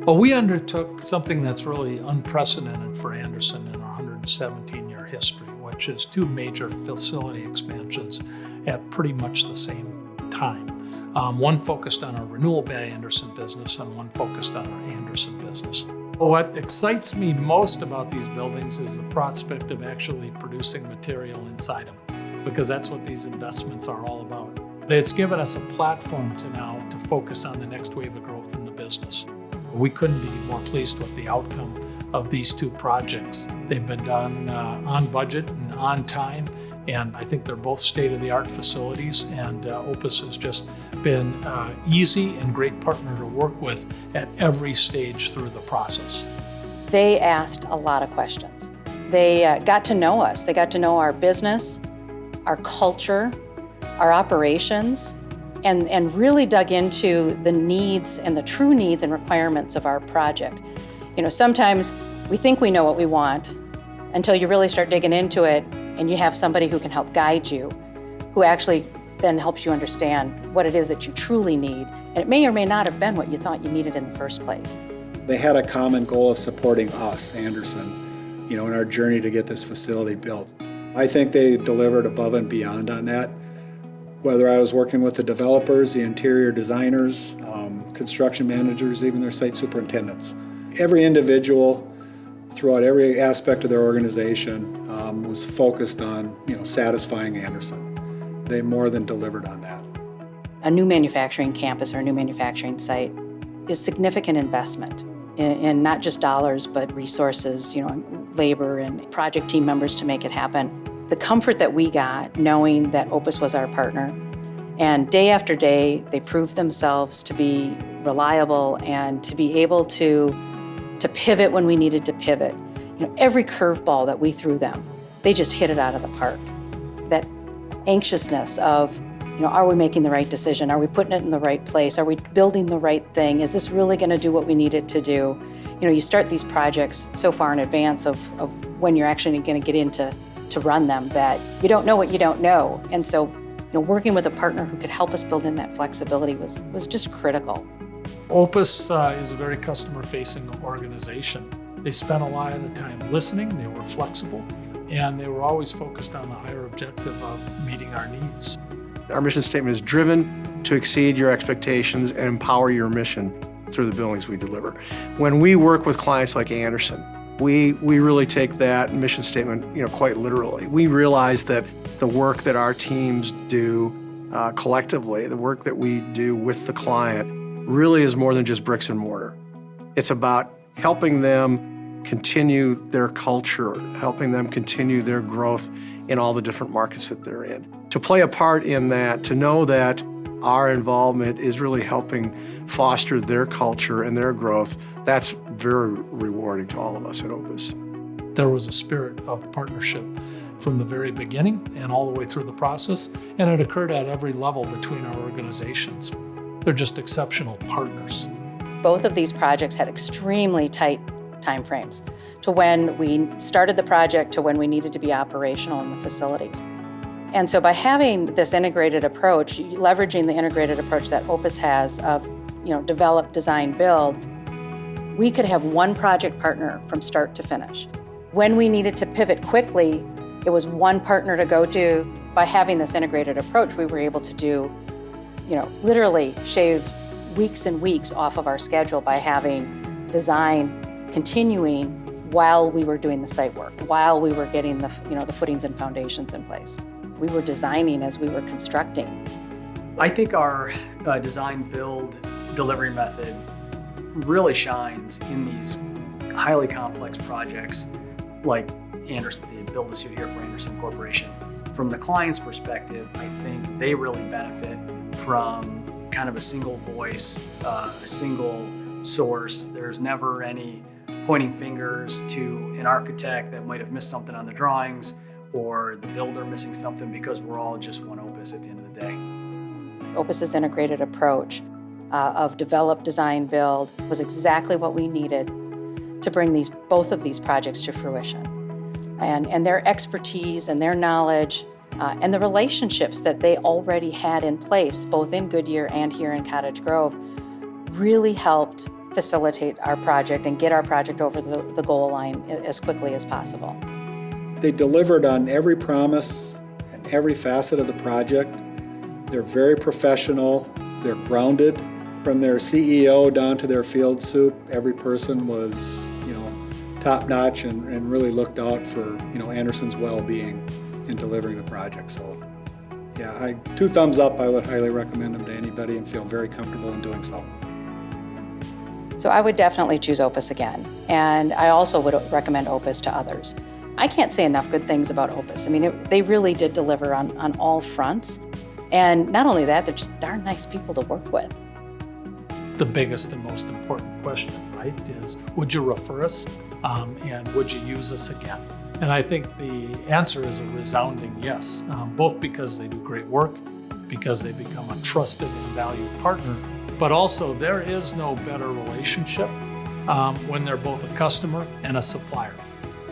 Well, we undertook something that's really unprecedented for Andersen in our 117-year history, which is 2 major facility expansions at pretty much the same time. One focused on our Renewal by Andersen business and one focused on our Andersen business. What excites me most about these buildings is the prospect of actually producing material inside them, because that's what these investments are all about. It's given us a platform to focus on the next wave of growth in the business. We couldn't be more pleased with the outcome of these 2 projects. They've been done on budget and on time, and I think they're both state-of-the-art facilities, and Opus has just been easy and great partner to work with at every stage through the process. They asked a lot of questions. They got to know us. They got to know our business, our culture, our operations, and really dug into the needs and the true needs and requirements of our project. Sometimes we think we know what we want until you really start digging into it and you have somebody who can help guide you, who actually then helps you understand what it is that you truly need. And it may or may not have been what you thought you needed in the first place. They had a common goal of supporting us, Andersen, in our journey to get this facility built. I think they delivered above and beyond on that. Whether I was working with the developers, the interior designers, construction managers, even their site superintendents. Every individual throughout every aspect of their organization was focused on satisfying Andersen. They more than delivered on that. A new manufacturing campus or a new manufacturing site is significant investment in not just dollars, but resources, labor and project team members to make it happen. The comfort that we got knowing that Opus was our partner, and day after day, they proved themselves to be reliable and to be able to pivot when we needed to pivot. Every curveball that we threw them, they just hit it out of the park. That anxiousness of, are we making the right decision? Are we putting it in the right place? Are we building the right thing? Is this really going to do what we need it to do? You start these projects so far in advance of when you're actually going to get into to run them that you don't know what you don't know. And so, working with a partner who could help us build in that flexibility was just critical. Opus is a very customer-facing organization. They spent a lot of time listening, they were flexible, and they were always focused on the higher objective of meeting our needs. Our mission statement is driven to exceed your expectations and empower your mission through the buildings we deliver. When we work with clients like Andersen, we really take that mission statement quite literally. We realize that the work that our teams do collectively, the work that we do with the client, really is more than just bricks and mortar. It's about helping them continue their culture, helping them continue their growth in all the different markets that they're in. To play a part in that, to know that our involvement is really helping foster their culture and their growth, that's very rewarding to all of us at Opus. There was a spirit of partnership from the very beginning and all the way through the process, and it occurred at every level between our organizations. They're just exceptional partners. Both of these projects had extremely tight timeframes to when we started the project to when we needed to be operational in the facilities. And so by having this integrated approach, leveraging the integrated approach that Opus has of develop, design, build, we could have one project partner from start to finish. When we needed to pivot quickly, it was one partner to go to. By having this integrated approach, we were able to do, literally shave weeks and weeks off of our schedule by having design continuing while we were doing the site work, while we were getting the footings and foundations in place. We were designing as we were constructing. I think our design, build, delivery method really shines in these highly complex projects like Andersen, the build-to-suit here for Andersen Corporation. From the client's perspective, I think they really benefit from kind of a single voice, a single source. There's never any pointing fingers to an architect that might have missed something on the drawings or the builder missing something, because we're all just one Opus at the end of the day. Opus's integrated approach of develop, design, build was exactly what we needed to bring both of these projects to fruition. And their expertise and their knowledge and the relationships that they already had in place, both in Goodyear and here in Cottage Grove, really helped facilitate our project and get our project over the goal line as quickly as possible. They delivered on every promise and every facet of the project. They're very professional, they're grounded. From their CEO down to their field soup, every person was, top-notch and really looked out for, Andersen's well-being in delivering the project. So, yeah, 2 thumbs up. I would highly recommend them to anybody and feel very comfortable in doing so. So I would definitely choose Opus again, and I also would recommend Opus to others. I can't say enough good things about Opus. I mean, they really did deliver on all fronts, and not only that, they're just darn nice people to work with. The biggest and most important question, right, is would you refer us and would you use us again? And I think the answer is a resounding yes, both because they do great work, because they become a trusted and valued partner, but also there is no better relationship when they're both a customer and a supplier.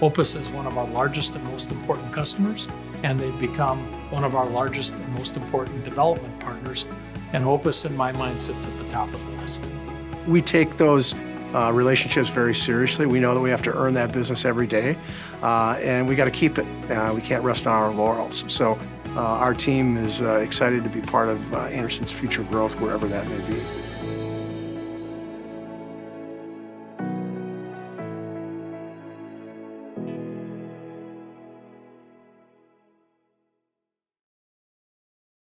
Opus is one of our largest and most important customers, and they've become one of our largest and most important development partners. And Opus, in my mind, sits at the top of the list. We take those relationships very seriously. We know that we have to earn that business every day, and we got to keep it. We can't rest on our laurels. So our team is excited to be part of Andersen's future growth, wherever that may be.